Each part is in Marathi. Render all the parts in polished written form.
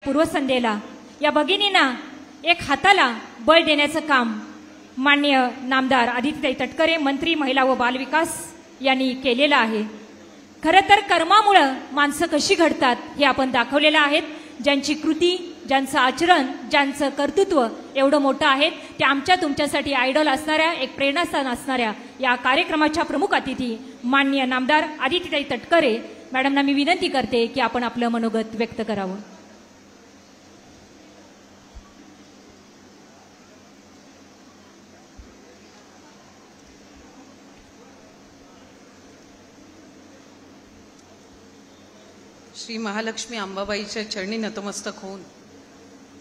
पूर्वसंध्येला या भगिनींना एक हाताला बळ देण्याचं काम माननीय नामदार आदित्यताई तटकरे, मंत्री महिला व बालविकास यांनी केलेलं आहे। खरं तर कर्मामुळे माणसं कशी घडतात हे आपण दाखवलेलं आहे। ज्यांची कृती, ज्यांचं आचरण, ज्यांचं कर्तृत्व एवढं मोठं आहे ते आमच्या तुमच्यासाठी आयडॉल असणाऱ्या, एक प्रेरणास्थान असणाऱ्या या कार्यक्रमाच्या प्रमुख अतिथी माननीय नामदार आदित्यताई तटकरे मॅडमना मी विनंती करते की आपण आपलं मनोगत व्यक्त करावं। श्री महालक्ष्मी अंबाबाईच्या चरणी नतमस्तक होऊन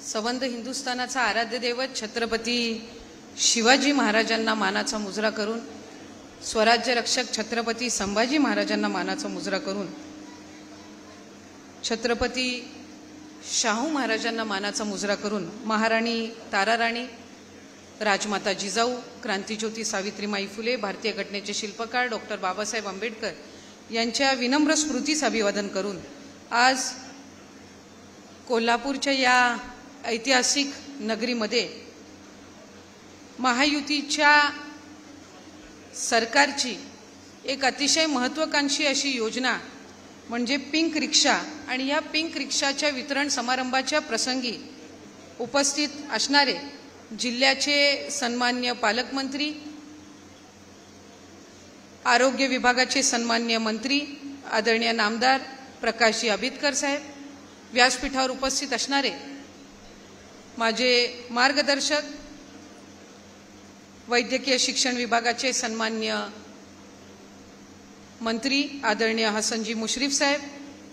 संबंध हिंदुस्थानाचा आराध्य दैवत छत्रपती शिवाजी महाराजांना मानाचा मुजरा करून, स्वराज्य रक्षक छत्रपती संभाजी महाराजांना मानाचा मुजरा करून, छत्रपती शाहू महाराजांना मानाचा मुजरा करून महाराणी ताराराणी, राजमाता जिजाऊ, क्रांतिज्योती सावित्रीमाई फुले, भारतीय घटनेचे शिल्पकार डॉक्टर बाबासाहेब आंबेडकर यांच्या विनम्र स्मृतीस अभिवादन करून आज कोल्हापूरच्या या ऐतिहासिक नगरीमध्ये महायुतीच्या सरकारची एक अतिशय महत्त्वाकांक्षी अशी योजना म्हणजे पिंक रिक्षा, आणि या पिंक रिक्षाच्या वितरण समारंभाच्या प्रसंगी उपस्थित असणारे जिल्ह्याचे सन्माननीय पालकमंत्री, आरोग्य विभागाचे सन्माननीय मंत्री आदरणीय नामदार प्रकाशजी आबितकर साहेब, व्यासपीठावर उपस्थित असणारे माझे मार्गदर्शक वैद्यकीय शिक्षण विभागाचे सन्माननीय मंत्री आदरणीय हसनजी मुश्रीफ साहेब,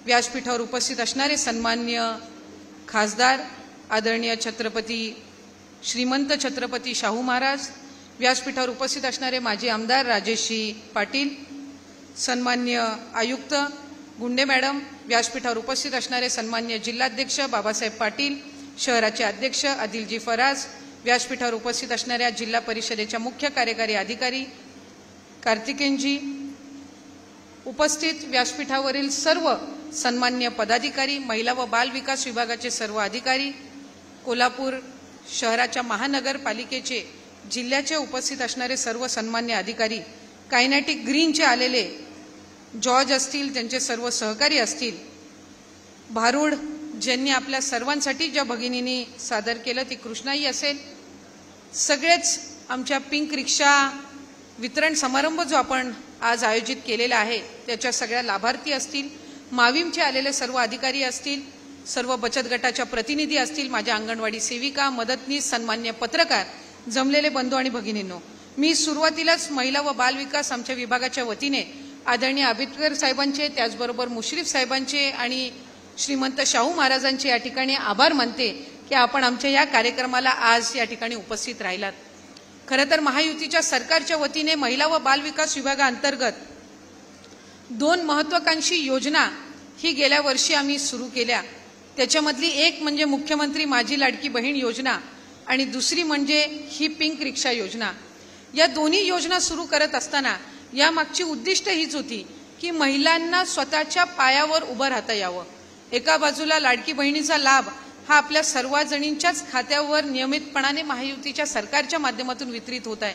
व्यासपीठावर उपस्थित असणारे सन्माननीय खासदार आदरणीय छत्रपती श्रीमंत छत्रपती शाहू महाराज, व्यासपीठावर उपस्थित असणारे माजी आमदार राजेशजी पाटील, सन्माननीय आयुक्त गुंडे मॅडम, व्यासपीठावर उपस्थित असणारे सन्माननीय जिल्हाध्यक्ष बाबासाहेब पाटील, शहराचे अध्यक्ष आदिलजी फराज, व्यासपीठावर उपस्थित असणाऱ्या जिल्हा परिषदेच्या मुख्य कार्यकारी अधिकारी कार्तिकेनजी, उपस्थित व्यासपीठावरील सर्व सन्माननीय पदाधिकारी, महिला व बाल विकास विभागाचे सर्व अधिकारी, कोल्हापूर शहराच्या महानगरपालिकेचे जिल्ह्याचे उपस्थित असणारे सर्व सन्मान्य अधिकारी, कायनेटिक ग्रीनचे आलेले जॉर्ज असतील, त्यांचे सर्व सहकारी असतील, भारूड ज्यांनी आपल्या सर्वांसाठी ज्या भगिनींनी सादर केलं ती कृष्णाई असेल, सगळेच आमच्या पिंक रिक्षा वितरण समारंभ जो आपण आज आयोजित केलेला आहे त्याच्या सगळ्या लाभार्थी असतील, माविमचे आलेले सर्व अधिकारी असतील, सर्व बचत गटाच्या प्रतिनिधी असतील, माझ्या अंगणवाडी सेविका, मदतनीस, सन्मान्य पत्रकार, जमलेले बंधू आणि भगिनींनो, मी सुरुवातीलाच महिला व बाल विकास आमच्या विभागाच्या वतीने आदरणीय आबितकर साहेबांचे, त्याचबरोबर मुश्रीफ साहेबांचे आणि श्रीमंत शाहू महाराजांचे या ठिकाणी आभार मानते की आपण आमच्या या कार्यक्रमाला आज या ठिकाणी उपस्थित राहिलात। खरं तर महायुतीच्या सरकारच्या वतीने महिला व बाल विकास विभागाअंतर्गत 2 महत्त्वाकांक्षी योजना ही गेल्या वर्षी आम्ही सुरू केल्या। त्याच्यामधली एक म्हणजे मुख्यमंत्री माझी लाडकी बहीण योजना आणि दुसरी म्हणजे ही पिंक रिक्षा योजना। या दोन्ही योजना सुरू करत असताना यामागची उद्दिष्ट हीच होती की महिलांना स्वतःच्या पायावर उभं राहता यावं। एका बाजूला लाडकी बहिणीचा लाभ हा आपल्या सर्वजणींच्याच खात्यावर नियमितपणाने महायुतीच्या सरकारच्या माध्यमातून वितरित होत आहे,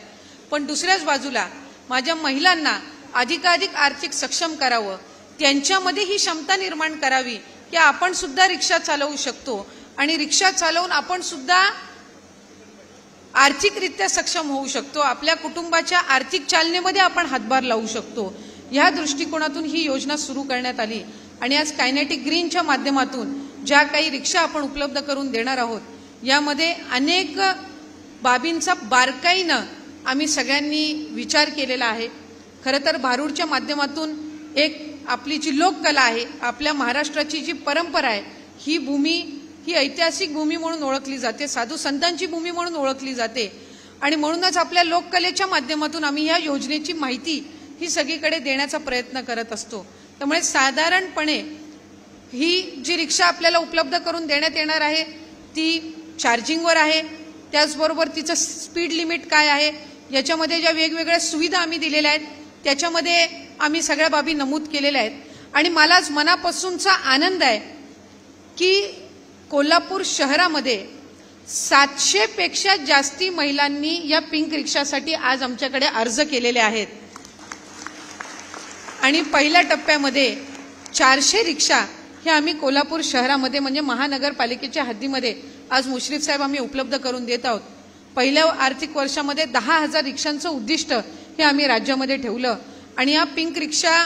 पण दुसऱ्याच बाजूला माझ्या महिलांना अधिकाधिक आर्थिक सक्षम करावं, त्यांच्यामध्ये ही क्षमता निर्माण करावी की आपण सुद्धा रिक्षा चालवू शकतो आणि रिक्षा चालवून आपण सुद्धा आर्थिकरित्या सक्षम होऊ शकतो, आपल्या कुटुंबाच्या आर्थिक चालनेमध्ये आपण हातभार लावू शकतो। या दृष्टिकोनातून ही योजना सुरू करण्यात आली आणि आज कायनेटिक ग्रीनच्या माध्यमातून ज्या काही रिक्षा आपण उपलब्ध करून देणार आहोत यामध्ये अनेक बाबींचा बारकाईनं आम्ही सगळ्यांनी विचार केलेला आहे। खरं तर भारूडच्या माध्यमातून एक आपली जी लोककला आहे, आपल्या महाराष्ट्राची जी परंपरा आहे, ही भूमी ही ऐतिहासिक भूमी म्हणून ओळखली जाते, साधू संतांची भूमी म्हणून ओळखली जाते आणि म्हणूनच आपल्या लोककलेच्या माध्यमातून आम्ही या योजनेची माहिती ही सगळीकडे देण्याचा प्रयत्न करत असतो। त्यामुळे साधारणपणे ही जी रिक्षा आपल्याला उपलब्ध करून देण्यात येणार आहे ती चार्जिंगवर आहे, त्याचबरोबर तिचं स्पीड लिमिट काय आहे, याच्यामध्ये ज्या वेगवेगळ्या सुविधा आम्ही दिलेल्या आहेत त्याच्यामध्ये आम्ही सगळ्या बाबी नमूद केलेल्या आहेत। आणि मलाच मनापासूनचा आनंद आहे की कोल्हापूर शहरामध्ये 700 पेक्षा जास्ती महिलांनी या पिंक रिक्षासाठी आज आमच्याकडे अर्ज केलेले आहेत आणि पहिल्या टप्प्यामध्ये 400 रिक्षा हे आम्ही कोल्हापूर शहरामध्ये म्हणजे महानगरपालिकेच्या हद्दीमध्ये आज मुश्रीफ साहेब आम्ही उपलब्ध करून देत आहोत. पहिल्या आर्थिक वर्षामध्ये 10,000 रिक्षांचं उद्दिष्ट हे आम्ही राज्यामध्ये ठेवलं आणि या पिंक रिक्षा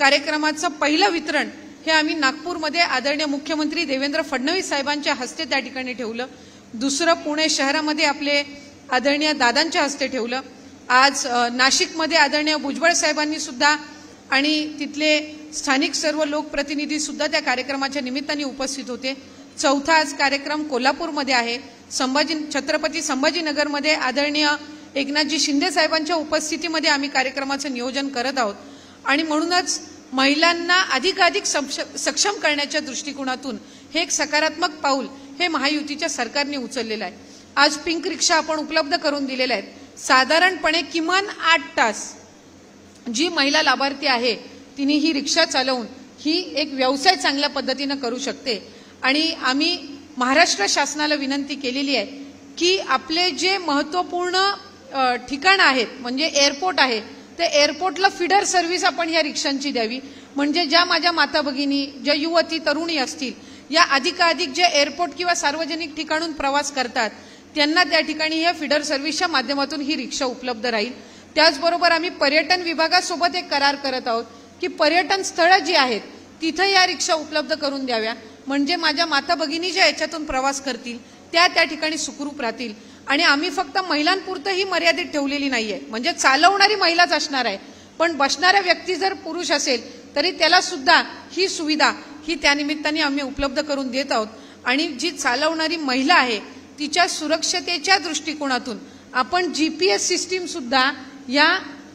कार्यक्रमाचं पहिलं वितरण हे आम्ही नागपूरमध्ये आदरणीय मुख्यमंत्री देवेंद्र फडणवीस साहेबांच्या हस्ते त्या ठिकाणी ठेवलं. दुसरं पुणे शहरामध्ये आपले आदरणीय दादांच्या हस्ते ठेवलं. आज नाशिकमध्ये आदरणीय भुजबळ साहेबांनी सुद्धा आणि तिथले स्थानिक सर्व लोकप्रतिनिधी सुद्धा त्या कार्यक्रमाच्या निमित्ताने उपस्थित होते. चौथा आज कार्यक्रम कोल्हापूरमध्ये आहे. छत्रपती संभाजीनगरमध्ये आदरणीय एकनाथजी शिंदे साहेबांच्या उपस्थितीमध्ये आम्ही कार्यक्रमाचं नियोजन करत आहोत आणि म्हणूनच महिलांना अधिकाधिक सक्षम करण्याच्या दृष्टिकोनातून हे एक सकारात्मक पाऊल हे महायुतीच्या सरकारने उचललेलं आहे. आज पिंक रिक्षा आपण उपलब्ध करून दिलेल्या आहेत. साधारणपणे किमान 8 तास जी महिला लाभार्थी आहे तिने ही रिक्षा चालवून ही एक व्यवसाय चांगल्या पद्धतीने करू शकते आणि आम्ही महाराष्ट्र शासनाला विनंती केलेली आहे की आपले जे महत्त्वपूर्ण ठिकाणं आहेत म्हणजे एअरपोर्ट आहे ते एअरपोर्टला फीडर सर्व्हिस आपण या रिक्षांची द्यावी. म्हणजे ज्या माझ्या माता भगिनी ज्या युवती तरुणी असतील या अधिकाधिक जे एअरपोर्ट किंवा सार्वजनिक ठिकाणून प्रवास करतात त्यांना त्या ठिकाणी या फीडर सर्व्हिसच्या माध्यमातून ही रिक्षा उपलब्ध राहील. त्याचबरोबर आम्ही पर्यटन विभागासोबत एक करार करत आहोत की पर्यटन स्थळं जी आहेत तिथे या रिक्षा उपलब्ध करून द्याव्या. म्हणजे माझ्या माता भगिनी ज्या याच्यातून प्रवास करतील त्या ठिकाणी सुखरूप राहतील. आणि आम्ही फक्त महिलांपुरतं ही मर्यादित ठेवलेली नाहीये. म्हणजे चालवणारी महिलाच असणार आहे पण बसणाऱ्या व्यक्ती जर पुरुष असेल तरी त्याला सुद्धा ही सुविधा ही त्यानिमित्ताने आम्ही उपलब्ध करून देत आहोत. आणि जी चालवणारी महिला आहे तिच्या सुरक्षतेच्या दृष्टिकोनातून आपण GPS सिस्टीम सुद्धा या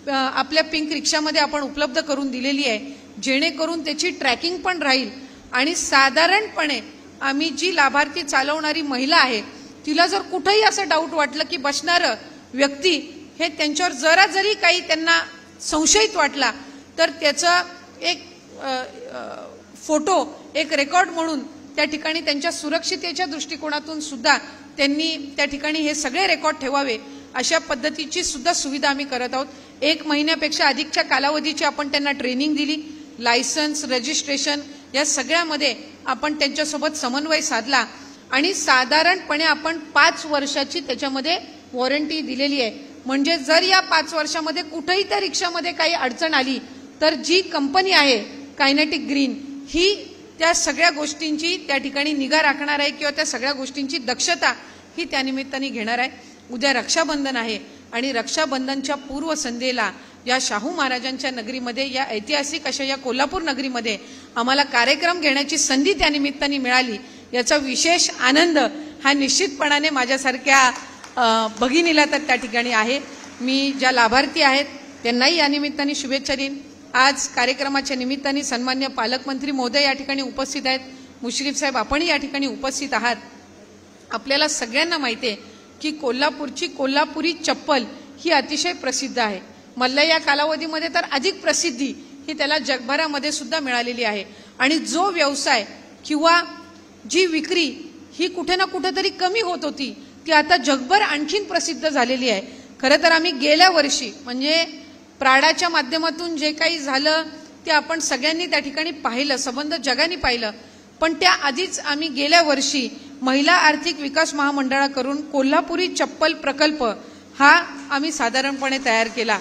आपल्या पिंक रिक्षामध्ये आपण उपलब्ध करून दिलेली आहे जेणेकरून त्याची ट्रॅकिंग पण राहील. आणि साधारणपणे आम्ही जी लाभार्थी चालवणारी महिला आहे तिला जर कुठेही असं डाऊट वाटलं की बसणारं व्यक्ती हे त्यांच्यावर जरा जरी काही त्यांना संशयित वाटला तर त्याचा एक फोटो एक रेकॉर्ड म्हणून त्या ठिकाणी त्यांच्या सुरक्षितेच्या दृष्टिकोनातून सुद्धा त्यांनी त्या ठिकाणी हे सगळे रेकॉर्ड ठेवावे अशा पद्धतीची सुद्धा सुविधा आम्ही करत आहोत. 1 महिन्यापेक्षा अधिकच्या कालावधीची आपण त्यांना ट्रेनिंग दिली. लायसन्स रजिस्ट्रेशन या सगळ्यामध्ये आपण त्यांच्यासोबत समन्वय साधला आणि साधारणपणे आपण 5 वर्षाची त्याच्यामध्ये वॉरंटी दिलेली आहे. म्हणजे जर या 5 वर्षामध्ये कुठेही त्या रिक्षामध्ये काही अडचण आली तर जी कंपनी आहे कायनेटिक ग्रीन ही त्या सगळ्या गोष्टींची त्या ठिकाणी निगा राखणार आहे किंवा त्या सगळ्या गोष्टींची दक्षता ही त्यानिमित्ताने घेणार आहे. उद्या रक्षाबंधन आहे आणि रक्षाबंधनच्या पूर्वसंध्येला या शाहू महाराजांच्या नगरीमध्ये या ऐतिहासिक अशा या कोल्हापूर नगरीमध्ये आम्हाला कार्यक्रम घेण्याची संधी त्यानिमित्ताने मिळाली. याचा विशेष आनंद हा निश्चितपणाने माझ्यासारख्या भगिनीला तर त्या ठिकाणी आहे. मी ज्या लाभार्थी आहेत त्यांनाही या निमित्ताने शुभेच्छा देईन. आज कार्यक्रमाच्या निमित्ताने सन्मान्य पालकमंत्री महोदय या ठिकाणी उपस्थित आहेत. मुश्रीफ साहेब आपणही या ठिकाणी उपस्थित आहात. आपल्याला सगळ्यांना माहिती आहे की कोल्हापूरची कोल्हापुरी चप्पल ही अतिशय प्रसिद्ध आहे. मल्ल्या या कालावधीमध्ये तर अधिक प्रसिद्धी ही त्याला जगभरामध्ये सुद्धा मिळालेली आहे. आणि जो व्यवसाय किंवा जी विक्री ही कुठे ना कुठेतरी कमी होत होती ती आता जगभर आणखीन प्रसिद्ध झालेली आहे. खरं तर आम्ही गेल्या वर्षी म्हणजे प्राडाच्या माध्यमातून जे काही झालं ते आपण सगळ्यांनी त्या ठिकाणी पाहिलं, संबंध जगाने पाहिलं. पण त्याआधीच आम्ही गेल्या वर्षी महिला आर्थिक विकास महामंडळाकडून कोल्हापुरी चप्पल प्रकल्प हा आम्ही साधारणपणे तयार केला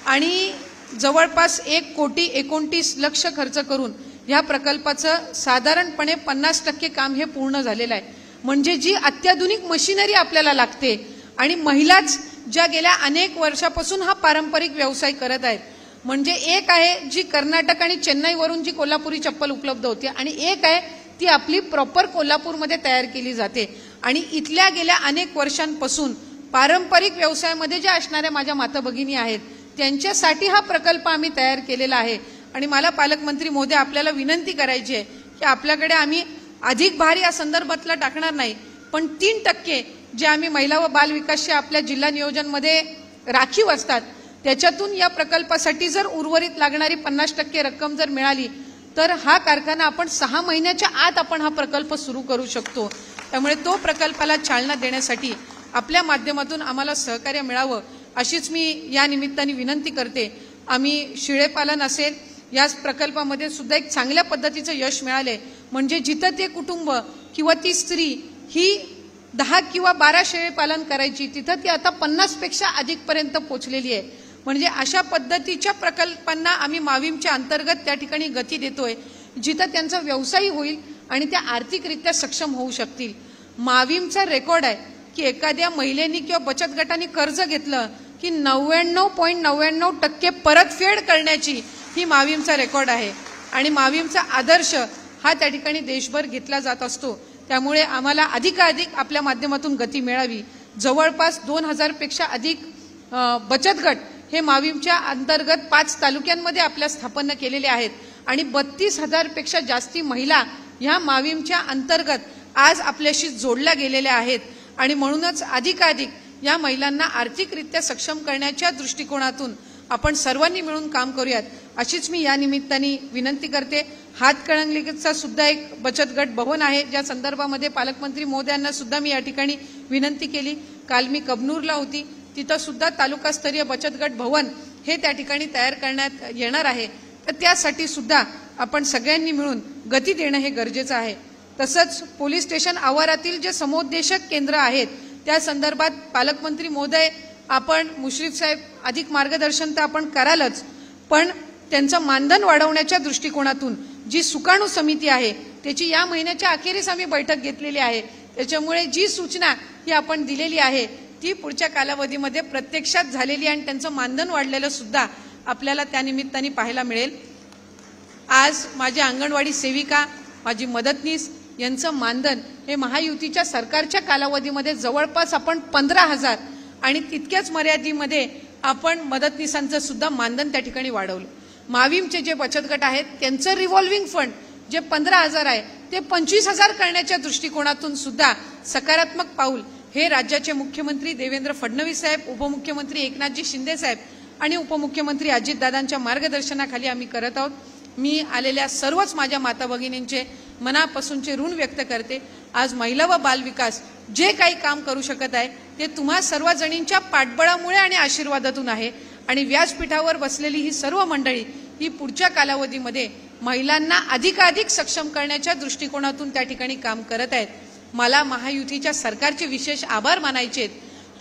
आणि जवळपास 1,29 लाख खर्च करून या प्रकल्पाचं साधारणपणे 50% काम हे पूर्ण झालेलं आहे. म्हणजे जी अत्याधुनिक मशिनरी आपल्याला लागते आणि महिलाच ज्या गेल्या अनेक वर्षापासून हा पारंपरिक व्यवसाय करत आहेत. म्हणजे एक आहे जी कर्नाटक आणि चेन्नईवरून जी कोल्हापुरी चप्पल उपलब्ध होते आणि एक आहे ती आपली प्रॉपर कोल्हापूरमध्ये तयार केली जाते. आणि इथल्या गेल्या अनेक वर्षांपासून पारंपरिक व्यवसायामध्ये ज्या असणाऱ्या माझ्या माता भगिनी आहेत त्यांच्यासाठी हा प्रकल्प आम्ही तयार केलेला आहे. आणि मला पालकमंत्री महोदय आपल्याला विनंती करायची आहे की आपल्याकडे आम्ही अधिक भार या संदर्भातला टाकणार नाही पण 3% जे आम्ही महिला व बाल विकासच्या आपल्या जिल्हा नियोजनमध्ये राखीव असतात त्याच्यातून या प्रकल्पासाठी जर उर्वरित लागणारी 50% रक्कम जर मिळाली तर हा कारखाना आपण 6 महिन्याच्या आत आपण हा प्रकल्प सुरू करू शकतो. त्यामुळे तो प्रकल्पाला चालना देण्यासाठी आपल्या माध्यमातून आम्हाला सहकार्य मिळावं अशीच मी या निमित्ताने विनंती करते. आम्ही शिळेपालन असेल या प्रकल्पामध्ये सुद्धा एक चांगल्या पद्धतीचं यश मिळाले. म्हणजे जिथं ते कुटुंब किंवा ती स्त्री ही 10 किंवा 12 शेळी पालन करायची तिथं ती आता 50 पेक्षा अधिकपर्यंत पोहोचलेली आहे. म्हणजे अशा पद्धतीच्या प्रकल्पांना आम्ही माविमच्या अंतर्गत त्या ठिकाणी गती देतोय जिथं त्यांचा व्यवसाय होईल आणि त्या आर्थिकरित्या सक्षम होऊ शकतील. माविमचा रेकॉर्ड आहे की एखाद्या महिलेनी किंवा बचत गटाने कर्ज घेतलं की 99.99% परतफेड करण्याची ही माविमचा रेकॉर्ड आहे आणि माविमचा आदर्श हा त्या ठिकाणी देशभर घेतला जात असतो. त्यामुळे आम्हाला अधिकाधिक आपल्या माध्यमातून गती मिळावी. जवळपास 2000 पेक्षा अधिक बचत गट हे माविमच्या अंतर्गत 5 तालुक्यांमध्ये आपल्या स्थापना केलेले आहेत आणि 32,000 पेक्षा जास्ती महिला ह्या माविमच्या अंतर्गत आज आपल्याशी जोडल्या गेलेल्या आहेत आणि म्हणूनच अधिकाधिक या महिलांना आर्थिकरित्या सक्षम करण्याच्या दृष्टिकोनातून आपण सर्वांनी मिळून काम करूयात अशीच मी या निमित्ताने विनंती करते. हातकणंगलेचा सुद्धा एक बचत गट भवन आहे ज्या संदर्भामध्ये पालकमंत्री महोदयांना सुद्धा मी या ठिकाणी विनंती केली. काल मी कबनूरला होती, तिथं सुद्धा तालुकास्तरीय बचत गट भवन हे त्या ठिकाणी तयार करण्यात येणार आहे. तर त्यासाठी सुद्धा आपण सगळ्यांनी मिळून गती देणं हे गरजेचं आहे. तसंच पोलीस स्टेशन आवारातील जे समुपदेशक केंद्र आहेत त्या संदर्भात पालकमंत्री महोदय आपण मुश्रीफ साहेब अधिक मार्गदर्शन तर आपण करालच, पण त्यांचं मानधन वाढवण्याच्या दृष्टिकोनातून जी सुकाणू समिती आहे त्याची या महिन्याच्या अखेरीस आम्ही बैठक घेतलेली आहे. त्याच्यामुळे जी सूचना ही आपण दिलेली आहे ती पुढच्या कालावधीमध्ये प्रत्यक्षात झालेली आणि त्यांचं मानधन वाढलेलं सुद्धा आपल्याला त्या निमित्ताने पाहायला मिळेल. आज माझ्या अंगणवाडी सेविका, माझी मदतनीस यांचं मानधन हे महायुतीच्या सरकारच्या कालावधीमध्ये जवळपास आपण 15,000 आणि तितक्याच मर्यादेमध्ये आपण मदतनीसांचं सुद्धा मानधन त्या ठिकाणी वाढवलं. माविमचे जे बचत गट आहेत त्यांचं रिव्हॉल्विंग फंड जे 15,000 आहे ते 25,000 करण्याच्या दृष्टिकोनातून सुद्धा सकारात्मक पाऊल हे राज्याचे मुख्यमंत्री देवेंद्र फडणवीस साहेब, उपमुख्यमंत्री एकनाथजी शिंदे साहेब आणि उपमुख्यमंत्री अजितदादांच्या मार्गदर्शनाखाली आम्ही करत आहोत. मी आलेल्या सर्वच माझ्या माता भगिनींचे मनापासूनचे ऋण व्यक्त करते. आज महिला व बाल विकास जे काही काम करू शकत आहे ते तुम्हा सर्व जणींच्या पाठबळामुळे आणि आशीर्वादातून आहे आणि व्यासपीठावर बसलेली ही सर्व मंडळी ही पुढच्या कालावधीमध्ये महिलांना अधिकाधिक सक्षम करण्याच्या दृष्टिकोनातून त्या ठिकाणी काम करत आहेत. मला महायुतीच्या सरकारचे विशेष आभार मानायचे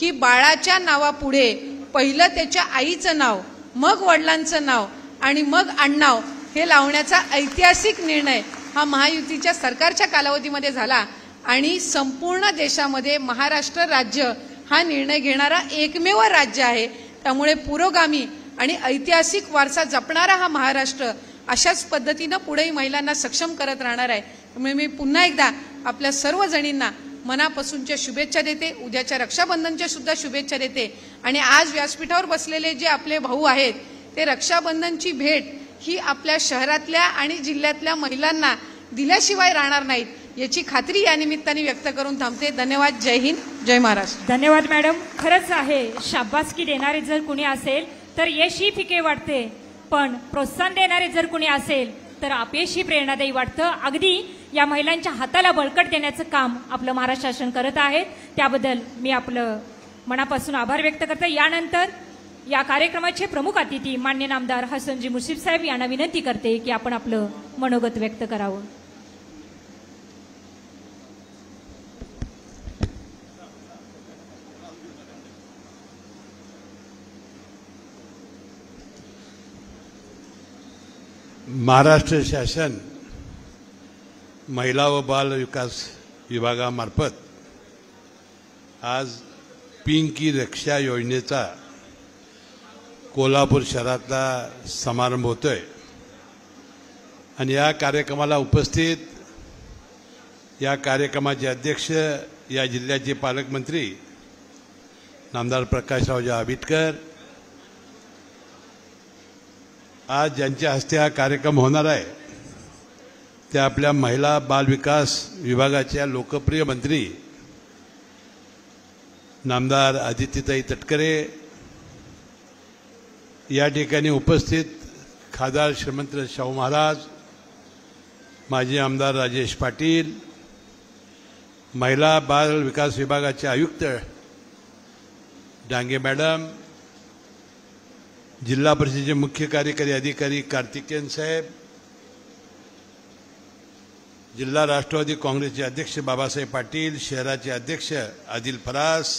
की बाळाच्या नावापुढे पहिलं त्याच्या आईचं नाव, मग वडिलांचं नाव आणि मग आडनाव हे लावण्याचा ऐतिहासिक निर्णय हा महायुतीच्या सरकारच्या कालावधीमध्ये झाला आणि संपूर्ण देशामध्ये महाराष्ट्र राज्य हा निर्णय घेणारा एकमेव राज्य आहे. त्यामुळे पुरोगामी आणि ऐतिहासिक वारसा जपणारा हा महाराष्ट्र अशाच पद्धतीनं पुढेही महिलांना सक्षम करत राहणार आहे. त्यामुळे मी पुन्हा एकदा आपल्या सर्व जणींना मनापासूनच्या शुभेच्छा देते. उद्याच्या रक्षाबंधनच्या सुद्धा शुभेच्छा देते आणि आज व्यासपीठावर बसलेले जे आपले भाऊ आहेत ते रक्षाबंधनची भेट ही आपल्या शहरातल्या आणि जिल्ह्यातल्या महिलांना दिल्याशिवाय राहणार नाहीत याची खात्री या निमित्ताने व्यक्त करून थांबते. धन्यवाद. जय हिंद, जय महाराष्ट्र. धन्यवाद मॅडम. खरंच आहे, शाबासकी देणारे जर कुणी असेल तर यशही फिके वाटते, पण प्रोत्साहन देणारे जर कुणी असेल तर अपयशही प्रेरणादायी वाटतं. अगदी या महिलांच्या हाताला बळकट देण्याचं काम आपलं महाराष्ट्र शासन करत आहे. त्याबद्दल मी आपलं मनापासून आभार व्यक्त करते. यानंतर या कार्यक्रमाचे प्रमुख अतिथी माननीय नामदार हसनजी मुश्रीफ साहेब यांना विनंती करते की आपण आपलं मनोगत व्यक्त करावं. महाराष्ट्र शासन महिला व बाल विकास विभागामार्फत आज पिंकी रक्षा योजनेचा कोल्हापूर शहरातला समारंभ होतोय आणि या कार्यक्रमाला उपस्थित या कार्यक्रमाचे अध्यक्ष या जिल्ह्याचे पालकमंत्री नामदार प्रकाशरावजी आंबेडकर, आज ज्यांच्या हस्ते हा कार्यक्रम होणार आहे ते आपल्या महिला बाल विकास विभागाच्या लोकप्रिय मंत्री नामदार आदित्यताई तटकरे, या ठिकाणी उपस्थित खासदार श्रीमंत शाहू महाराज, माजी आमदार राजेश पाटील, महिला बाल विकास विभागाचे आयुक्त डांगे मॅडम, जिल्हा परिषदेचे मुख्य कार्यकारी अधिकारी कार्तिकेयन साहेब, जिल्हा राष्ट्रवादी काँग्रेसचे अध्यक्ष बाबासाहेब पाटील, शहराचे अध्यक्ष आदिल फरास,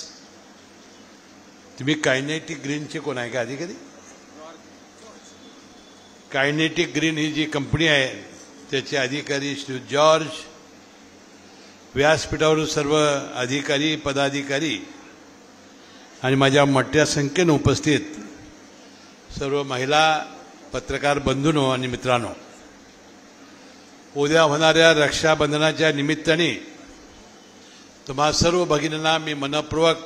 तुम्ही कायनेटिक ग्रीनचे कोण आहे का अधिकारी? कायनेटिक ग्रीन ही जी कंपनी आहे त्याचे अधिकारी श्री जॉर्ज, व्यासपीठावरील सर्व अधिकारी पदाधिकारी आणि माझ्या मोठ्या संख्येने उपस्थित सर्व महिला पत्रकार बंधूंनो आणि मित्रांनो, उद्या होणाऱ्या रक्षाबंधनाच्या निमित्ताने तुम्हा सर्व भगिनींना मी मनपूर्वक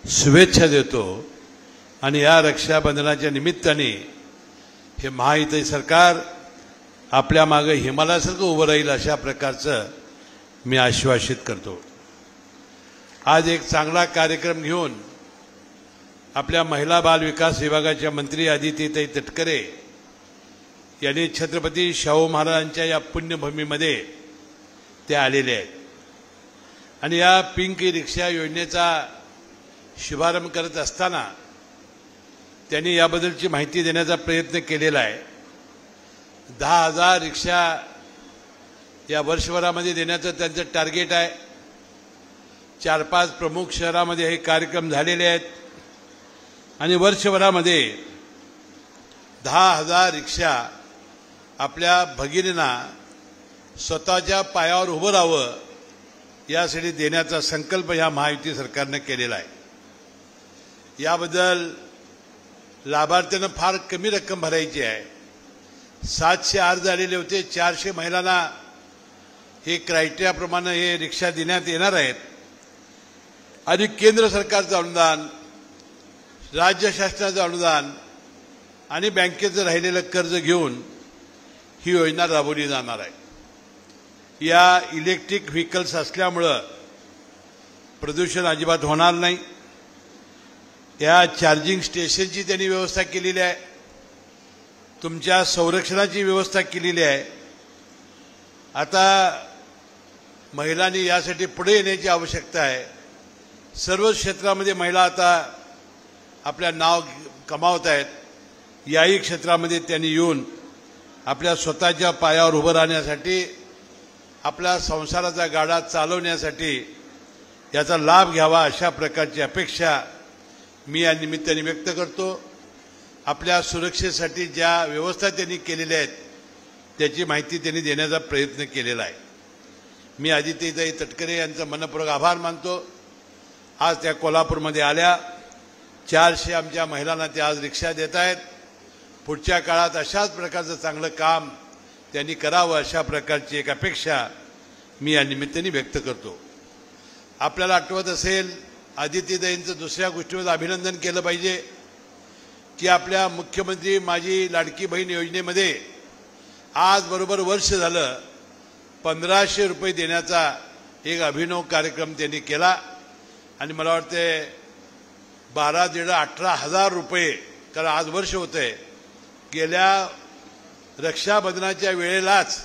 शुभेच्छा देतो आणि या रक्षाबंधनाच्या निमित्ताने हे महायुती सरकार आपल्या मागे हिमालयासारखं उभं राहील अशा प्रकारचं मी आश्वासित करतो। आज एक चांगला कार्यक्रम घेऊन आपल्या महिला बाल विकास विभागाच्या मंत्री आदितीताई तटकरे यांनी छत्रपती शाहू महाराजांच्या या पुण्यभूमीमध्ये ते आलेले आहेत आणि या पिंक रिक्षा योजनेचा शुभारंभ करत असताना त्यांनी याबद्दलची माहिती देण्याचा प्रयत्न केलेला आहे। 10,000 रिक्षा या वर्षभरामध्ये देण्याचं त्यांचं टार्गेट आहे। 4-5 प्रमुख शहरामध्ये हे कार्यक्रम झालेले आहेत आणि वर्षभरामध्ये 10,000 रिक्षा आपल्या भगिनींना स्वतःच्या पायावर उभं राहावं यासाठी देण्याचा संकल्प या महायुती सरकारने केलेला आहे। याबद्दल लाभार्थ्यांना फार कमी रक्कम भरायची आहे। 700 अर्ज आलेले होते, 400 महिलांना हे क्रायटेरियाप्रमाणे हे रिक्षा देण्यात येणार आहेत आणि केंद्र सरकारचं अनुदान, राज्य शासनाचं अनुदान आणि बँकेचं राहिलेलं कर्ज घेऊन ही योजना राबवली जाणार आहे। या इलेक्ट्रिक व्हेकल्स असल्यामुळं प्रदूषण अजिबात होणार नाही। या चार्जिंग स्टेशनची त्यांनी व्यवस्था केलेली आहे, तुमच्या संरक्षणाची व्यवस्था केलेली आहे। आता महिलांनी यासाठी पुढे येण्याची आवश्यकता आहे। सर्व क्षेत्रामध्ये महिला आता आपल्या नाव कमावत आहेत। याही क्षेत्रामध्ये त्यांनी येऊन आपल्या स्वतःच्या पायावर उभं राहण्यासाठी, आपल्या संसाराचा गाडा चालवण्यासाठी याचा लाभ घ्यावा अशा प्रकारची अपेक्षा मी या निमित्ताने व्यक्त करतो। आपल्या सुरक्षेसाठी ज्या व्यवस्था त्यांनी केलेल्या आहेत त्याची माहिती त्यांनी देण्याचा प्रयत्न केलेला आहे। मी आदितीताई तटकरे यांचा मनपूर्वक आभार मानतो। आज त्या कोल्हापूरमध्ये आल्या, 400 आमच्या महिलांना त्या आज रिक्षा देत आहेत। पुढच्या काळात अशाच प्रकारचं चांगलं काम त्यांनी करावं अशा प्रकारची एक अपेक्षा मी या निमित्ताने व्यक्त करतो। आपल्याला आठवत असेल, आदितीताईंचं दुसऱ्या गोष्टीवर अभिनंदन केलं पाहिजे की आपल्या मुख्यमंत्री माझी लाडकी बहीण योजनेमध्ये आज बरोबर वर्ष झालं 1500 रुपये देण्याचा एक अभिनव कार्यक्रम त्यांनी केला आणि मला वाटते 12,500-18,000 रुपये, कारण आज वर्ष होतंय, गेल्या रक्षाबंधनाच्या वेळेलाच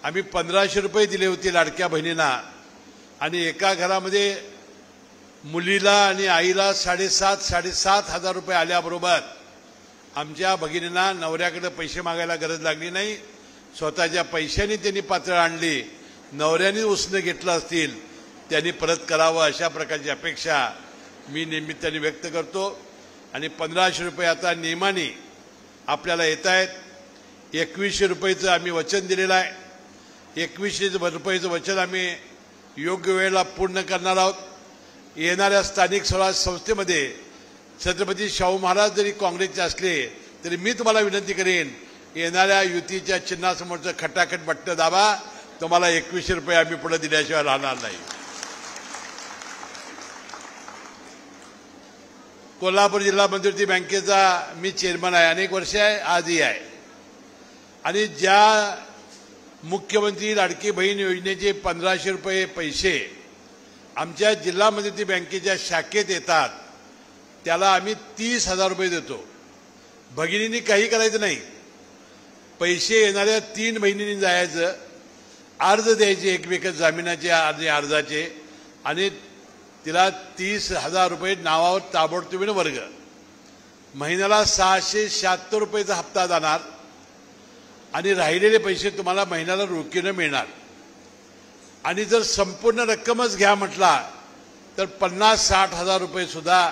आम्ही 1500 रुपये दिले होते लाडक्या बहिणींना आणि एका घरामध्ये मुलीला आणि आईला 7,500-7,500 रुपये आल्याबरोबर आमच्या भगिनींना नवऱ्याकडे पैसे मागायला गरज लागली नाही। स्वतःच्या पैशांनी त्यांनी पातळ आणली, नवऱ्याने उसने घेतलं असतील त्यांनी परत करावं अशा प्रकारची अपेक्षा मी निमित्ताने व्यक्त करतो। आणि 1500 रुपये आता नियमाने आपल्याला येत आहेत। 2100 रुपयेचं आम्ही वचन दिलेलं आहे। 2100 रुपयेचं वचन आम्ही योग्य वेळेला पूर्ण करणार आहोत। येणाऱ्या स्थानिक स्वराज्य संस्थेमध्ये छत्रपती शाहू महाराज जरी काँग्रेसचे असले तरी मी तुम्हाला विनंती करेन, येणाऱ्या युतीच्या चिन्हासमोरचं खटाखट बटणं दाबा, तुम्हाला 2100 रुपये आम्ही पुढे दिल्याशिवाय राहणार नाही। कोल्हापूर जिल्हा मध्यवर्ती बँकेचा मी चेअरमन आहे, अनेक वर्ष आहे, आजही आहे। आणि ज्या मुख्यमंत्री लाडकी बहीण योजनेचे 1500 रुपये पैसे आमच्या जिल्हा मध्यवर्ती बँकेच्या शाखेत येतात त्याला आम्ही 30,000 रुपये देतो। भगिनींनी काही करायचं नाही, पैसे येणाऱ्या 3 महिन्यांनी जायचं, अर्ज द्यायचे एकमेकाच्या जामिनाचे आणि अर्जाचे, आणि तिला 30,000 रुपये नावावर ताबडतोबीने वर्ग. महिन्याला 676 रुपयेचा हप्ता जाणार आणि राहिलेले पैसे तुम्हाला महिन्याला रोखीनं मिळणार. आणि जर संपूर्ण रक्कमच घ्या म्हटला तर 50-60 हजार रुपये सुद्धा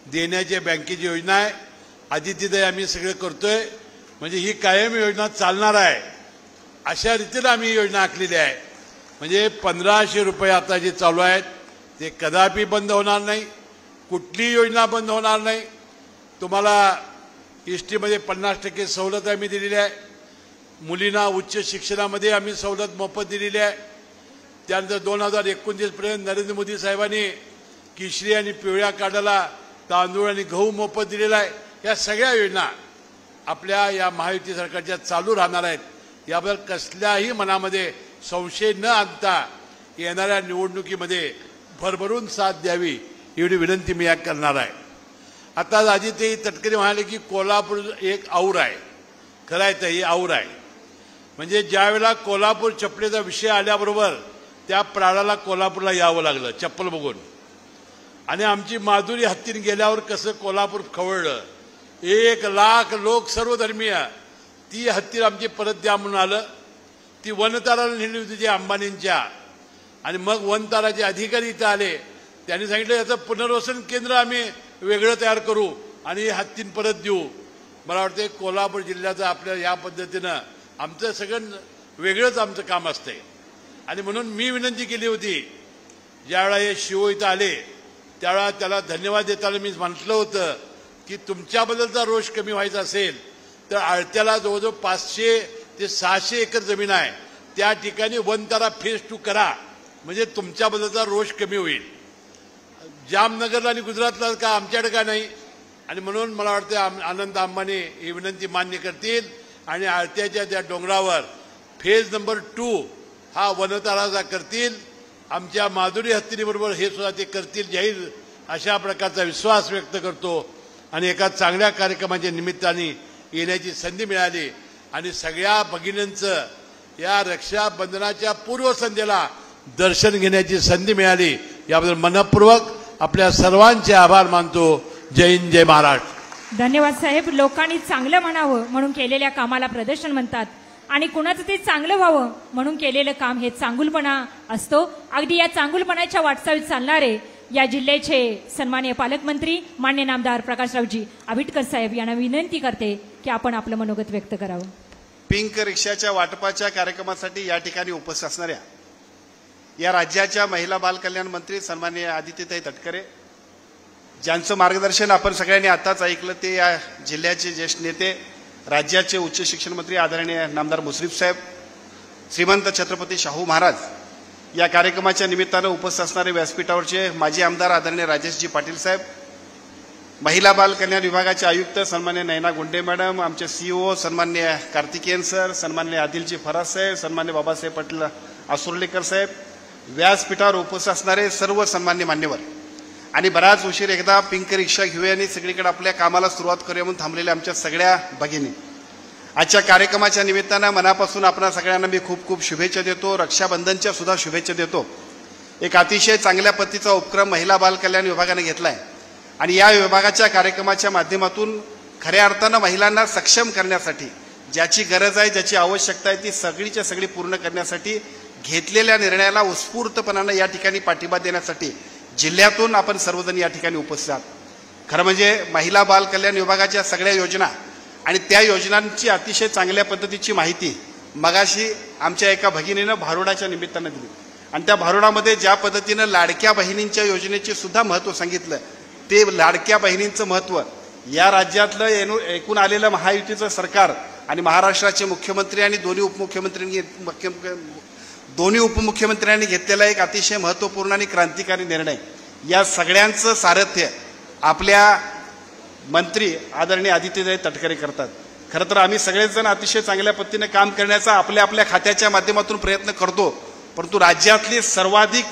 देण्याची बँकेची योजना आहे. आदित्यताई आम्ही सगळं करतोय, म्हणजे ही कायम योजना चालणार आहे. अशा रीतीने आम्ही योजना आखलेली आहे. म्हणजे 1500 रुपये आता जे चालू आहेत ते कदापि बंद होणार नाही. कुठली योजना बंद होणार नाही. तुम्हाला एसटीमध्ये 50% सवलत आम्ही दिलेली आहे. मुलींना उच्च शिक्षणामध्ये आम्ही सवलत मोफत दिलेली आहे. त्यानंतर 2029 पर्यंत नरेंद्र मोदी साहेबांनी केशरी आणि पिवळ्या कार्डाला तांदूळ आणि गहू मोफत दिलेला आहे. या सगळ्या योजना आपल्या या महायुती सरकारच्या चालू राहणार आहेत. याबद्दल कसल्याही मनामध्ये संशय न आणता येणाऱ्या निवडणुकीमध्ये भरभरून साथ द्यावी एवढी विनंती मी करणार आहे. आता आदित्यताई तटकरे म्हणाले की कोल्हापूर एक और आहे. खरं आहे, ही और आहे. म्हणजे ज्यावेळेला कोल्हापूर चपलेचा विषय आल्याबरोबर त्या प्राणाला कोल्हापूरला यावं लागलं चप्पल बघून. आणि आमची माधुरी हत्तीने गेल्यावर कसं कोल्हापूर खवळलं. 1 लाख लोक सर्वधर्मीय ती हत्ती आमची परत द्या म्हणून आलं. ती वनताराला नेली होती जी अंबानींच्या. आणि मग वनताराचे अधिकारी इथं आले. त्यांनी सांगितलं याचं पुनर्वसन केंद्र आम्ही वेगळं तयार करू आणि हत्तीन परत देऊ. मला वाटतं कोल्हापूर जिल्ह्याचं आपल्या या पद्धतीनं आमचं सगळं वेगळंच आमचं काम असतंय. आणि म्हणून मी विनंती केली होती ज्यावेळा हे शिव इथं आले त्यावेळा त्याला धन्यवाद देताना मी म्हटलं होतं की तुमच्याबद्दलचा रोष कमी व्हायचा असेल तर आळत्याला जवळजवळ 500 ते 600 एकर जमीन आहे. त्या ठिकाणी वनतारा फेज 2 करा, म्हणजे तुमच्याबद्दलचा रोष कमी होईल. जामनगरला आणि गुजरातला का आमच्याकडे का नाही. आणि म्हणून मला वाटतं आनंद अंबानी ही विनंती मान्य करतील आणि आळत्याच्या त्या डोंगरावर फेज नंबर 2 हा वनताराचा करतील. आमच्या माधुरी हत्तीबरोबर हे सुद्धा ते करतील जाहीर अशा प्रकारचा विश्वास व्यक्त करतो. आणि एका चांगल्या कार्यक्रमाच्या निमित्ताने येण्याची संधी मिळाली आणि सगळ्या भगिनींचं या रक्षाबंधनाच्या पूर्वसंध्येला दर्शन घेण्याची संधी मिळाली. याबद्दल मनपूर्वक आपल्या सर्वांचे आभार मानतो. जय हिंद, जय महाराष्ट्र. धन्यवाद साहेब. लोकांनी चांगलं म्हणावं म्हणून केलेल्या कामाला प्रदर्शन म्हणतात आणि कुणाचं ते चांगलं व्हावं म्हणून केलेलं काम हे चांगुलपणा असतो. अगदी या चांगुलपणाच्या वाटचालीत चालणारे या जिल्ह्याचे सन्माननीय पालकमंत्री मान्य नामदार प्रकाशरावजी आबिटकर साहेब यांना विनंती करते की आपण आपलं मनोगत व्यक्त करावं. पिंक रिक्षाच्या वाटपाच्या कार्यक्रमासाठी या ठिकाणी उपस्थित असणाऱ्या या राज्याच्या महिला बाल कल्याण मंत्री सन्माननीय आदित्यताई तटकरे, ज्यांचं मार्गदर्शन आपण सगळ्यांनी आताच ऐकलं, ते या जिल्ह्याचे ज्येष्ठ नेते राज्याचे उच्च शिक्षण मंत्री आदरणीय नामदार मुश्रीफ साहेब, श्रीमंत छत्रपती शाहू महाराज, या कार्यक्रमाच्या निमित्तानं उपस्थित असणारे व्यासपीठावरचे माजी आमदार आदरणीय राजेशजी पाटील साहेब, महिला बाल कल्याण विभागाचे आयुक्त सन्मान्य नयना गुंडे मॅडम, आमचे सीईओ सन्मान्य कार्तिकेयन सर, सन्मान्य आदिलजी फराज साहेब, सन्मान्य बाबासाहेब पाटील आसुर्लेकर साहेब, व्यासपीठावर उपस्थित असणारे सर्व सन्मान्य मान्यवर आणि बराच उशीर एकदा पिंक रिक्षा घेऊया आणि सगळीकडे आपल्या कामाला सुरुवात करूया म्हणून थांबलेल्या आमच्या सगळ्या भगिनी, आजच्या कार्यक्रमाच्या निमित्तानं मनापासून आपणा सगळ्यांना मी खूप खूप शुभेच्छा देतो. रक्षाबंधनच्या सुद्धा शुभेच्छा देतो. एक अतिशय चांगल्या पद्धतीचा उपक्रम महिला बाल कल्याण विभागाने घेतलाय आणि या विभागाच्या कार्यक्रमाच्या माध्यमातून खऱ्या अर्थानं महिलांना सक्षम करण्यासाठी ज्याची गरज आहे, ज्याची आवश्यकता आहे ती सगळीच्या सगळी पूर्ण करण्यासाठी घेतलेल्या निर्णयाला उत्स्फूर्तपणानं या ठिकाणी पाठिंबा देण्यासाठी जिल्ह्यातून आपण सर्वजण या ठिकाणी उपस्थित आहात. खरं म्हणजे महिला बाल कल्याण विभागाच्या सगळ्या योजना आणि त्या योजनांची अतिशय चांगल्या पद्धतीची माहिती मगाशी आमच्या एका भगिनीनं भारुडाच्या निमित्तानं दिली आणि त्या भारुडामध्ये ज्या पद्धतीनं लाडक्या बहिणींच्या योजनेचे सुद्धा महत्त्व सांगितलं, ते लाडक्या बहिणींचं महत्त्व या राज्यातलं एकूण आलेलं महायुतीचं सरकार आणि महाराष्ट्राचे मुख्यमंत्री आणि दोन्ही उपमुख्यमंत्र्यांनी घेतलेला एक अतिशय महत्त्वपूर्ण आणि क्रांतिकारी निर्णय, या सगळ्यांचं सारथ्य आपल्या मंत्री आदरणीय आदित्यताई तटकरे करतात. खरं तर आम्ही सगळेजण अतिशय चांगल्या पद्धतीने काम करण्याचा आपल्या आपल्या खात्याच्या माध्यमातून प्रयत्न करतो, परंतु राज्यातली सर्वाधिक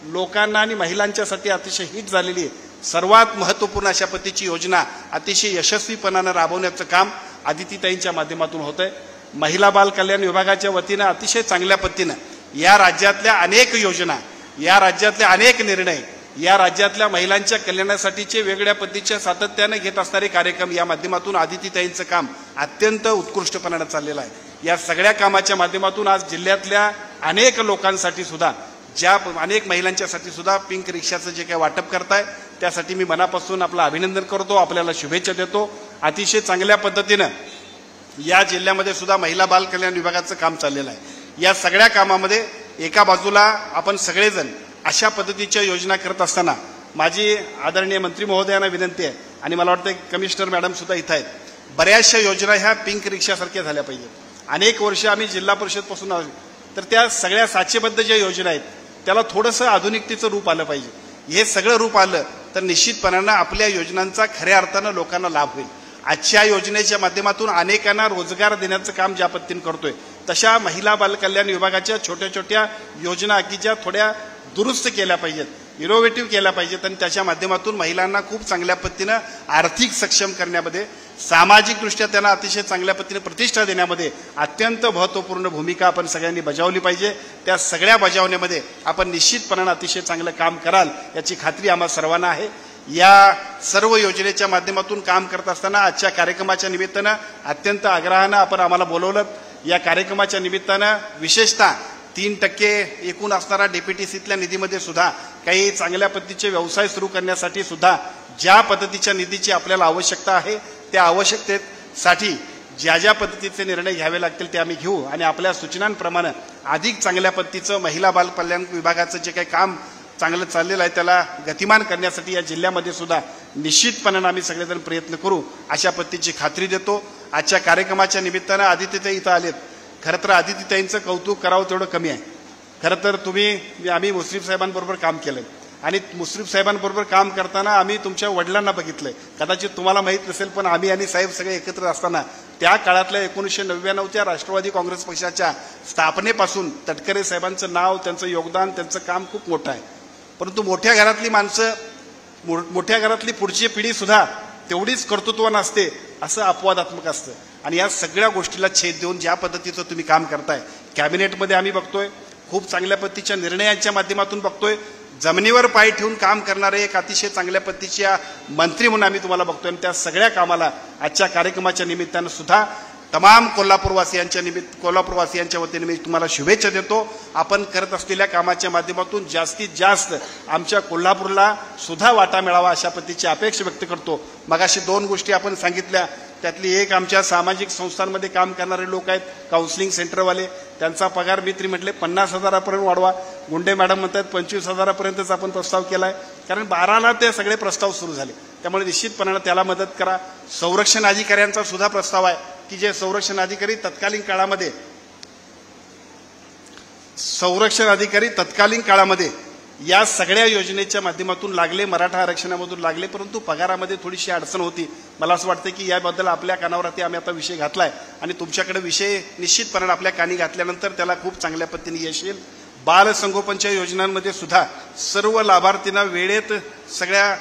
लोकांना आणि महिलांच्यासाठी अतिशय हिट झालेली सर्वात महत्त्वपूर्ण अशा पद्धतीची योजना अतिशय यशस्वीपणानं राबवण्याचं काम आदित्यताईंच्या माध्यमातून होत आहे. महिला बाल कल्याण विभागाच्या वतीनं अतिशय चांगल्या पद्धतीनं या राज्यातल्या अनेक योजना, या राज्यातले अनेक निर्णय, या राज्यातल्या महिलांच्या कल्याणासाठीचे वेगळ्या पद्धतीच्या सातत्याने घेत असणारे कार्यक्रम या माध्यमातून आदितीताईंचं काम अत्यंत उत्कृष्टपणाने चाललेलं आहे. या सगळ्या कामाच्या माध्यमातून आज जिल्ह्यातल्या अनेक लोकांसाठी सुद्धा, ज्या अनेक महिलांच्यासाठी सुद्धा पिंक रिक्षाचं जे काही वाटप करताय त्यासाठी मी मनापासून आपलं अभिनंदन करतो, आपल्याला शुभेच्छा देतो. अतिशय चांगल्या पद्धतीनं या जिल्ह्यामध्ये सुद्धा महिला बाल कल्याण विभागाचं काम चाललेलं आहे. या सगळ्या कामामध्ये एका बाजूला आपण सगळेजण अशा पद्धतीच्या योजना करत असताना माझी आदरणीय मंत्री महोदयांना विनंती आहे, आणि मला वाटतं कमिशनर मॅडम सुद्धा इथं आहेत, बऱ्याचशा योजना ह्या पिंक रिक्षासारख्या झाल्या पाहिजेत. अनेक वर्ष आम्ही जिल्हा परिषदपासून आलो, तर त्या सगळ्या साचेबद्ध ज्या योजना आहेत त्याला थोडंसं आधुनिकतेचं रूप आलं पाहिजे. हे सगळं रूप आलं तर निश्चितपणानं आपल्या योजनांचा खऱ्या अर्थानं लोकांना लाभ होईल. आजच्या योजनेच्या माध्यमातून अनेकांना रोजगार देण्याचं काम ज्या पद्धतीने करतोय, तशा महिला बाल कल्याण विभागाच्या छोट्या छोट्या योजना की ज्या थोड्या दुरुस्त केल्या पाहिजेत, इनोव्हेटिव्ह केल्या पाहिजेत, आणि त्याच्या माध्यमातून महिलांना खूप चांगल्या पद्धतीनं आर्थिक सक्षम करण्यामध्ये, सामाजिकदृष्ट्या त्यांना अतिशय चांगल्या पद्धतीने प्रतिष्ठा देण्यामध्ये अत्यंत महत्त्वपूर्ण भूमिका आपण सगळ्यांनी बजावली पाहिजे. त्या सगळ्या बजावण्यामध्ये आपण निश्चितपणानं अतिशय चांगलं काम कराल याची खात्री आम्हा सर्वांना आहे. या सर्व योजनेच्या माध्यमातून काम करत असताना आजच्या कार्यक्रमाच्या निमित्तानं अत्यंत आग्रहानं आपण आम्हाला बोलवलं. या कार्यक्रमाच्या निमित्तानं विशेषतः 3% एकूण असणारा डीपीटीसीतल्या निधीमध्ये सुद्धा काही चांगल्या पद्धतीचे व्यवसाय सुरू करण्यासाठी सुद्धा ज्या पद्धतीच्या निधीची आपल्याला आवश्यकता आहे त्या आवश्यकतेसाठी ज्या ज्या पद्धतीचे निर्णय घ्यावे लागतील ते आम्ही घेऊ, आणि आपल्या सूचनांप्रमाणे अधिक चांगल्या पद्धतीचं महिला बाल कल्याण विभागाचं जे काही काम चांगलं चाललेलं आहे त्याला गतिमान करण्यासाठी या जिल्ह्यामध्ये सुद्धा निश्चितपणाने आम्ही सगळेजण प्रयत्न करू अशा पद्धतीची खात्री देतो. आजच्या कार्यक्रमाच्या निमित्तानं आदितीताई इथं आलेत. खरं तर आदितीताईंचं कौतुक करावं तेवढं कमी आहे. खरं तर आम्ही मुश्रीफ साहेबांबरोबर काम केलं, आणि मुश्रीफ साहेबांबरोबर काम करताना आम्ही तुमच्या वडिलांना बघितलंय. कदाचित तुम्हाला माहीत नसेल, पण आम्ही आणि साहेब सगळे एकत्र असताना त्या काळातल्या 1999च्या राष्ट्रवादी काँग्रेस पक्षाच्या स्थापनेपासून तटकरे साहेबांचं नाव, त्यांचं योगदान, त्यांचं काम खूप मोठं आहे. परंतु मोठ्या घरातली माणसं, मोठ्या घरातली पुढची पिढी सुद्धा तेवढीच कर्तृत्वान असते असं अपवादात्मक असतं. आणि या सगळ्या गोष्टीला छेद देऊन ज्या पद्धतीचं तुम्ही काम करताय, कॅबिनेटमध्ये आम्ही बघतोय, खूप चांगल्या पद्धतीच्या निर्णयांच्या माध्यमातून बघतोय, जमिनीवर पाय ठेवून काम करणारे एक अतिशय चांगल्या पद्धतीच्या मंत्री म्हणून आम्ही तुम्हाला बघतोय. आणि त्या सगळ्या कामाला आजच्या कार्यक्रमाच्या निमित्तानं सुद्धा तमाम कोल्हापूरवासियांच्या वतीने मी तुम्हाला शुभेच्छा देतो. आपण करत असलेल्या कामाच्या माध्यमातून जास्तीत जास्त आमच्या कोल्हापूरला सुद्धा वाटा मिळावा अशा पद्धतीची अपेक्षा व्यक्त करतो. मगाशी 2 गोष्टी आपण सांगितल्या, त्यातली एक आमच्या सामाजिक संस्थांमध्ये काम करणारे लोक आहेत, काउन्सिलिंग सेंटरवाले, त्यांचा पगार मी तरी म्हटले 50,000पर्यंत वाढवा. गुंडे मॅडम म्हणतात 25,000पर्यंतच आपण प्रस्ताव केलाय, कारण 12ला ते सगळे प्रस्ताव सुरू झाले. त्यामुळे निश्चितपणाने त्याला मदत करा. संरक्षण अधिकाऱ्यांचा सुद्धा प्रस्ताव आहे की जे संरक्षण अधिकारी तत्कालीन काळामध्ये या सगळ्या योजनेच्या माध्यमातून लागले, मराठा आरक्षणामधून लागले, परंतु पगारामध्ये थोडीशी अडचण होती. मला असं वाटतं की याबद्दल आपल्या कानावरती आम्ही आता विषय घातलाय, आणि तुमच्याकडे विषय निश्चितपणे आपल्या कानी घातल्यानंतर त्याला खूप चांगल्या पद्धतीने यश येईल. बालसंगोपनच्या योजनांमध्ये सुद्धा सर्व लाभार्थींना वेळेत सगळ्या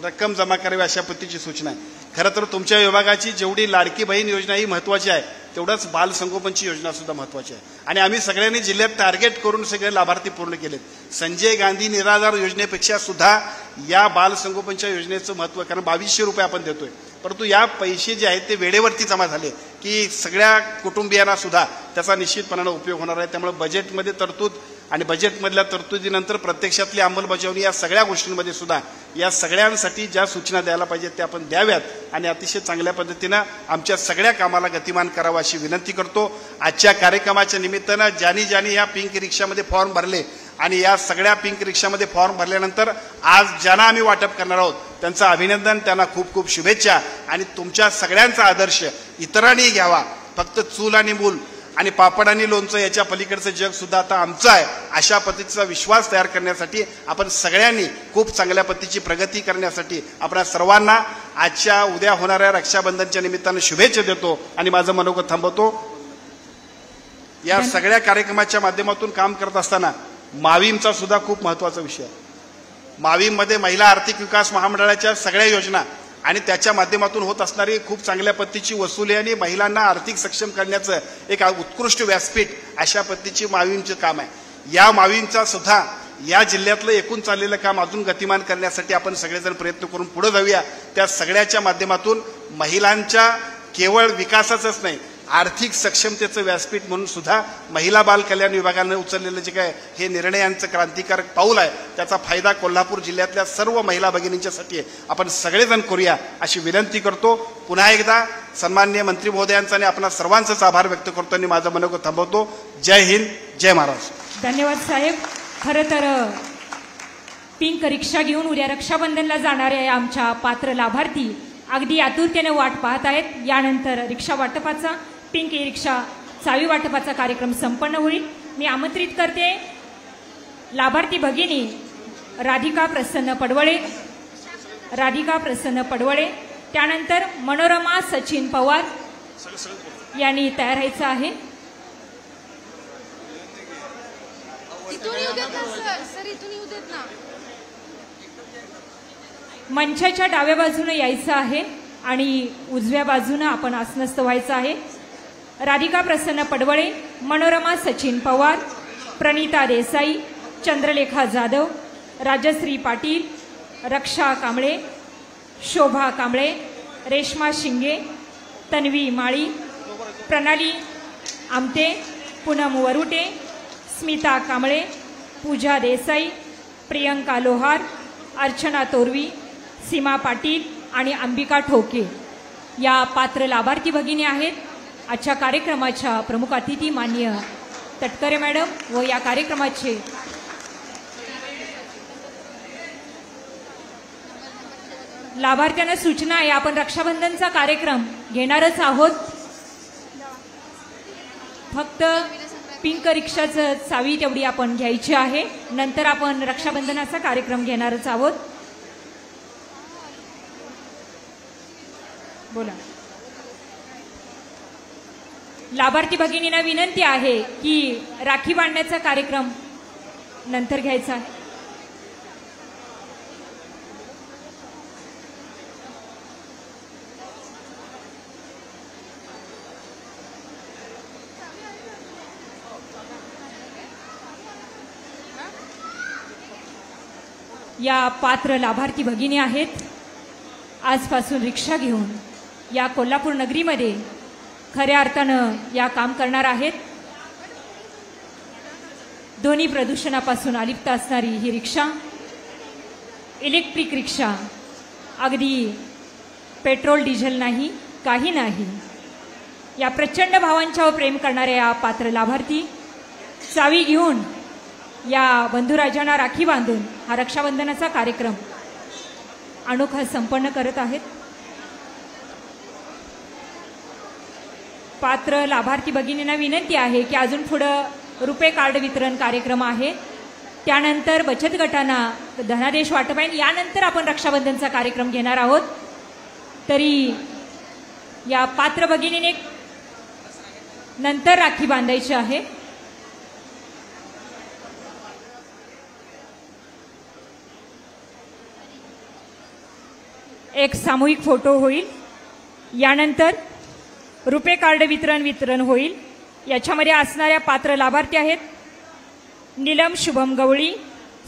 रक्कम जमा करावी अशा पद्धतीची सूचना आहे. खरं तर तुमच्या विभागाची जेवढी लाडकी बहीण योजना ही महत्वाची आहे, तेवढंच बालसंगोपनची योजना सुद्धा महत्वाची आहे. आणि आम्ही सगळ्यांनी जिल्ह्यात टार्गेट करून सगळे लाभार्थी पूर्ण केलेत. संजय गांधी निराधार योजनेपेक्षा सुद्धा या बालसंगोपनच्या योजनेचं महत्व, कारण 2200 रुपये आपण देतोय, परंतु या पैसे जे आहेत ते वेळेवरती जमा झाले की सगळ्या कुटुंबियांना सुद्धा त्याचा निश्चितपणाने उपयोग होणार आहे. त्यामुळे बजेटमध्ये तरतूद आणि बजेटमधल्या तरतुदीनंतर प्रत्यक्षातली अंमलबजावणी या सगळ्या गोष्टींमध्ये सुद्धा या सगळ्यांसाठी ज्या सूचना द्यायला पाहिजेत त्या आपण द्याव्यात, आणि अतिशय चांगल्या पद्धतीनं आमच्या सगळ्या कामाला गतिमान करावं अशी विनंती करतो. आजच्या कार्यक्रमाच्या निमित्तानं ज्यांनी या पिंक रिक्षामध्ये फॉर्म भरले, आणि या सगळ्या पिंक रिक्षामध्ये फॉर्म भरल्यानंतर आज ज्यांना आम्ही वाटप करणार आहोत त्यांचं अभिनंदन, त्यांना खूप खूप शुभेच्छा. आणि तुमच्या सगळ्यांचा आदर्श इतरांनी घ्यावा. फक्त चूल आणि मूल आणि पापड आणि लोणचं याच्या पलीकडचं जग सुद्धा आता आमचं आहे अशा पद्धतीचा विश्वास तयार करण्यासाठी आपण सगळ्यांनी खूप चांगल्या पद्धतीची प्रगती करण्यासाठी आपल्या सर्वांना आजच्या उद्या होणाऱ्या रक्षाबंधनच्या निमित्तानं शुभेच्छा देतो आणि माझं मनोगत थांबवतो. या सगळ्या कार्यक्रमाच्या माध्यमातून काम करत असताना माविमचा सुद्धा खूप महत्वाचा विषय आहे. माविममध्ये महिला आर्थिक विकास महामंडळाच्या सगळ्या योजना आणि त्याच्या माध्यमातून होत असणारी खूप चांगल्या पद्धतीची वसुली आणि महिलांना आर्थिक सक्षम करण्याचं एक उत्कृष्ट व्यासपीठ अशा पद्धतीची मावींचं काम आहे. या मावींचा सुद्धा या जिल्ह्यातलं एकूण चाललेलं काम अजून गतिमान करण्यासाठी आपण सगळेजण प्रयत्न करून पुढे जाऊया. त्या सगळ्याच्या माध्यमातून महिलांच्या केवळ विकासाचंच नाही, आर्थिक सक्षमतेचं व्यासपीठ म्हणून सुद्धा महिला बाल कल्याण विभागानं उचललेलं जे काय हे निर्णयांचं क्रांतिकारक पाऊल आहे, त्याचा फायदा कोल्हापूर जिल्ह्यातल्या सर्व महिला भगिनींच्यासाठी आपण सगळेजण करूया अशी विनंती करतो. पुन्हा एकदा सन्माननीय मंत्री महोदयांचा आणि आपणा सर्वांचाच आभार व्यक्त करतो आणि माझं मनोगत थांबवतो. जय हिंद, जय महाराष्ट्र. धन्यवाद साहेब. खरं तर पिंक रिक्षा घेऊन उद्या रक्षाबंधनला जाणाऱ्या आमच्या पात्र लाभार्थी अगदी आतुरतेने वाट पाहत आहेत. यानंतर रिक्षा वाटपाचा, पिंक ई रिक्षा चावी वाटपाचा कार्यक्रम संपन्न होईल. मी आमंत्रित करते लाभार्थी भगिनी राधिका प्रसन्न पडवळे, त्यानंतर मनोरमा सचिन पवार यांनी तयार व्हायचं आहे. मंचाच्या डाव्या बाजूने यायचं आहे आणि उजव्या बाजूने आपण आसनस्थ व्हायचं आहे. राधिका प्रसन्न पडवळे, मनोरमा सचिन पवार, प्रणिता देसाई, चंद्रलेखा जाधव, राजश्री पाटील, रक्षा कांबळे, शोभा कांबळे, रेश्मा शिंगे, तन्वी माळी, प्रणाली आमटे, पूनम वरुटे, स्मिता कांबळे, पूजा देसाई, प्रियंका लोहार, अर्चना तोरवी, सीमा पाटील आणि अंबिका ठोके या पात्र लाभार्थी भगिनी आहेत. आजच्या कार्यक्रमाच्या प्रमुख अतिथी माननीय तटकरे मॅडम व या कार्यक्रमाचे लाभार्थ्यांना सूचना आहे, आपण रक्षाबंधनचा कार्यक्रम घेणारच आहोत. फक्त पिंक रिक्षाचं चावी तेवढी आपण घ्यायची आहे, नंतर आपण रक्षाबंधनाचा कार्यक्रम घेणारच आहोत. बोला. लाभार्थी भगिनींना विनंती आहे की राखी बांधण्याचा कार्यक्रम नंतर घ्यायचा आहे. या पात्र लाभार्थी भगिनी आहेत, आजपासून रिक्षा घेऊन या कोल्हापूर नगरीमध्ये खऱ्या अर्थानं या काम करणार आहेत. ध्वनी प्रदूषणापासून अलिप्त असणारी ही रिक्षा, इलेक्ट्रिक रिक्षा, अगदी पेट्रोल डिझेल नाही, काही नाही. या प्रचंड भावांच्यावर प्रेम करणाऱ्या या पात्र लाभार्थी चावी घेऊन या बंधुराजांना राखी बांधून हा रक्षाबंधनाचा कार्यक्रम अनोखा संपन्न करत आहेत. पात्र लाभार्थी भगिनींना विनंती आहे की अजून पुढं रुपे कार्ड वितरण कार्यक्रम आहे, त्यानंतर बचत गटांना धनादेश वाटप आहे, यानंतर आपण रक्षाबंधनचा कार्यक्रम घेणार आहोत. तरी या पात्र भगिनीने नंतर राखी बांधायची आहे. एक सामूहिक फोटो होईल, यानंतर रुपे कार्ड वितरण होईल. याच्यामध्ये असणाऱ्या पात्र लाभार्थी आहेत नीलम शुभम गवळी,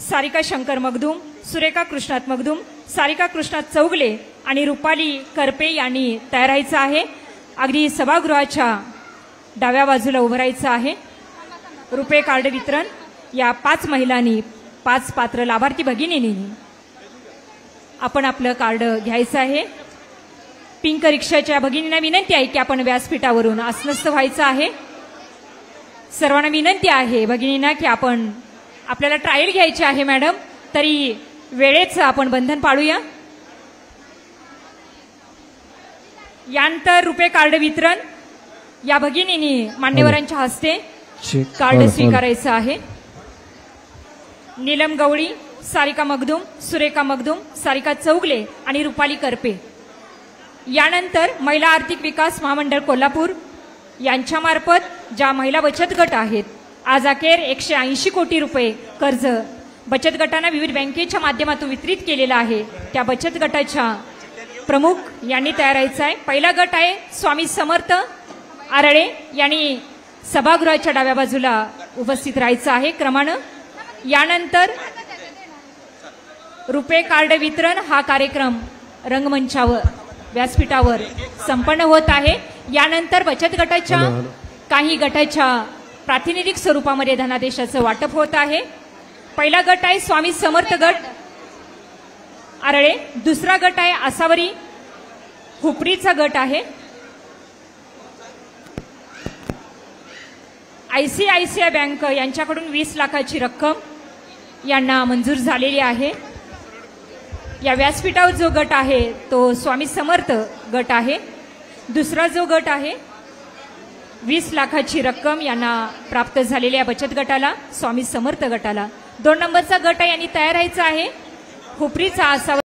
सारिका शंकर मगदूम, सुरेखा कृष्णात मगदूम, सारिका कृष्णात चौगले आणि रुपाली करपे यांनी तयार व्हायचं आहे. अगदी सभागृहाच्या डाव्या बाजूला उभं राहायचं आहे. रुपे कार्ड वितरण या 5 महिलांनी, 5 पात्र लाभार्थी भगिनींनी आपण आपलं कार्ड घ्यायचं आहे. पिंक रिक्षाच्या भगिनींना विनंती आहे की आपण व्यासपीठावरून आसनस्थ व्हायचं आहे. सर्वांना विनंती आहे भगिनींना की आपण आपल्याला ट्रायल घ्यायची आहे मॅडम, तरी वेळेचं आपण बंधन पाळूया. यानंतर रुपे कार्ड वितरण या भगिनींनी मान्यवरांच्या हस्ते कार्ड स्वीकारायचं आहे. नीलम गवळी, सारिका मगदूम, सुरेखा मगदूम, सारिका चौगले आणि रुपाली करपे. यानंतर महिला आर्थिक विकास महामंडळ कोल्हापूर यांच्यामार्फत ज्या महिला बचत गट आहेत, आज अखेर 180 कोटी रुपये कर्ज बचत गटांना विविध बँकेच्या माध्यमातून वितरित केलेलं आहे. त्या बचत गटाच्या प्रमुख यांनी तयार व्हायचं आहे. पहिला गट आहे स्वामी समर्थ आरळे यांनी सभागृहाच्या डाव्या बाजूला उपस्थित राहायचं आहे क्रमानं. यानंतर रुपे कार्ड वितरण हा कार्यक्रम रंगमंचावर व्यासपीठावर संपन्न होत आहे. यानंतर बचत गटाच्या काही गटाच्या प्रातिनिधिक स्वरूपामध्ये धनादेशाचं वाटप होत आहे. पहिला गट आहे स्वामी समर्थ गट आरळे, दुसरा गट आहे आसावरी हुपरीचा गट आहे. ICICI बँक यांच्याकडून 20 लाखाची रक्कम यांना मंजूर झालेली आहे. या व्यासपीठावर जो गट आहे तो स्वामी समर्थ गट आहे. दुसरा जो गट आहे 20 लाखाची रक्कम यांना प्राप्त झालेल्या बचत गटाला स्वामी समर्थ गटाला. 2 नंबरचा गट आहे यांनी तयार व्हायचा आहे हुपरीचा आसावरी